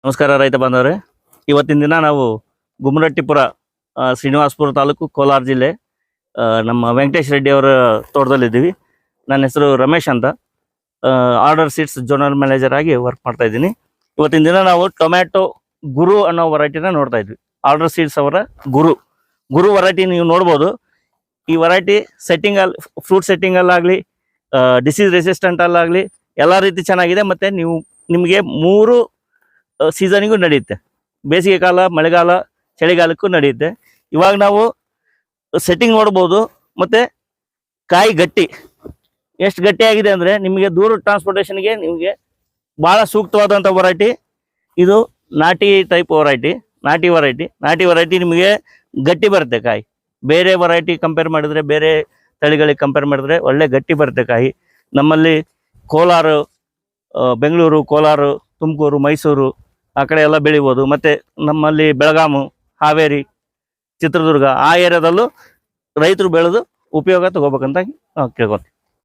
ನಮಸ್ಕಾರ ರೈತ ಬಾಂಧವರೇ. ಇವತ್ತಿನ ದಿನ ನಾವು ಗುಮ್ಮರಟ್ಟಿಪುರ ಶ್ರೀನಿವಾಸಪುರ ತಾಲೂಕು ಕೋಲಾರ ಜಿಲ್ಲೆ ನಮ್ಮ ವೆಂಕಟೇಶ್ ರೆಡ್ಡಿ ಅವರ ತೋಟದಲ್ಲಿದ್ದೀವಿ. ನನ್ನ ಹೆಸರು ರಮೇಶ್ ಅಂತ, ಆರ್ಡರ್ ಸೀಡ್ಸ್ ಜೋನಲ್ ಮ್ಯಾನೇಜರ್ ಆಗಿ ವರ್ಕ್ ಮಾಡ್ತಾ ಇದ್ದೀನಿ. ಇವತ್ತಿನ ದಿನ ನಾವು ಟೊಮ್ಯಾಟೊ ಗುರು ಅನ್ನೋ ವೆರೈಟಿನ ನೋಡ್ತಾ ಇದ್ವಿ. ಆರ್ಡರ್ ಸೀಡ್ಸ್ ಅವರ ಗುರು ವೆರೈಟಿ ನೀವು ನೋಡ್ಬೋದು. ಈ ವೆರೈಟಿ ಸೆಟ್ಟಿಂಗಲ್ಲಿ, ಫ್ರೂಟ್ ಸೆಟ್ಟಿಂಗಲ್ಲಾಗಲಿ, ಡಿಸೀಸ್ ರೆಸಿಸ್ಟೆಂಟಲ್ಲಾಗಲಿ ಎಲ್ಲ ರೀತಿ ಚೆನ್ನಾಗಿದೆ. ಮತ್ತು ನಿಮಗೆ 3 ಸೀಸನಿಗೂ ನಡೆಯುತ್ತೆ. ಬೇಸಿಗೆ ಕಾಲ, ಮಳೆಗಾಲ, ಚಳಿಗಾಲಕ್ಕೂ ನಡೆಯುತ್ತೆ. ಇವಾಗ ನಾವು ಸೆಟ್ಟಿಂಗ್ ನೋಡ್ಬೋದು. ಮತ್ತು ಕಾಯಿ ಗಟ್ಟಿ ಎಷ್ಟು ಗಟ್ಟಿಯಾಗಿದೆ ಅಂದರೆ ನಿಮಗೆ ದೂರ ಟ್ರಾನ್ಸ್ಪೋರ್ಟೇಷನ್ಗೆ ನಿಮಗೆ ಭಾಳ ಸೂಕ್ತವಾದಂಥ ವೆರೈಟಿ ಇದು. ನಾಟಿ ಟೈಪ್ ವೆರೈಟಿ, ನಾಟಿ ವೆರೈಟಿ ನಿಮಗೆ ಗಟ್ಟಿ ಬರುತ್ತೆ ಕಾಯಿ. ಬೇರೆ ವೆರೈಟಿ ಕಂಪೇರ್ ಮಾಡಿದ್ರೆ, ಬೇರೆ ತಳಿಗಳಿಗೆ ಕಂಪೇರ್ ಮಾಡಿದ್ರೆ ಒಳ್ಳೆ ಗಟ್ಟಿ ಬರುತ್ತೆ ಕಾಯಿ. ನಮ್ಮಲ್ಲಿ ಕೋಲಾರ, ಬೆಂಗಳೂರು, ಕೋಲಾರ, ತುಮಕೂರು, ಮೈಸೂರು ಆ ಕಡೆ ಎಲ್ಲ ಬೆಳಿಬೋದು. ಮತ್ತು ನಮ್ಮಲ್ಲಿ ಬೆಳಗಾಮು, ಹಾವೇರಿ, ಚಿತ್ರದುರ್ಗ ಆ ಏರಿಯಾದಲ್ಲೂ ರೈತರು ಬೆಳೆದು ಉಪಯೋಗ ತಗೋಬೇಕಂತ ಕೇಳ್ಕೊತೀನಿ.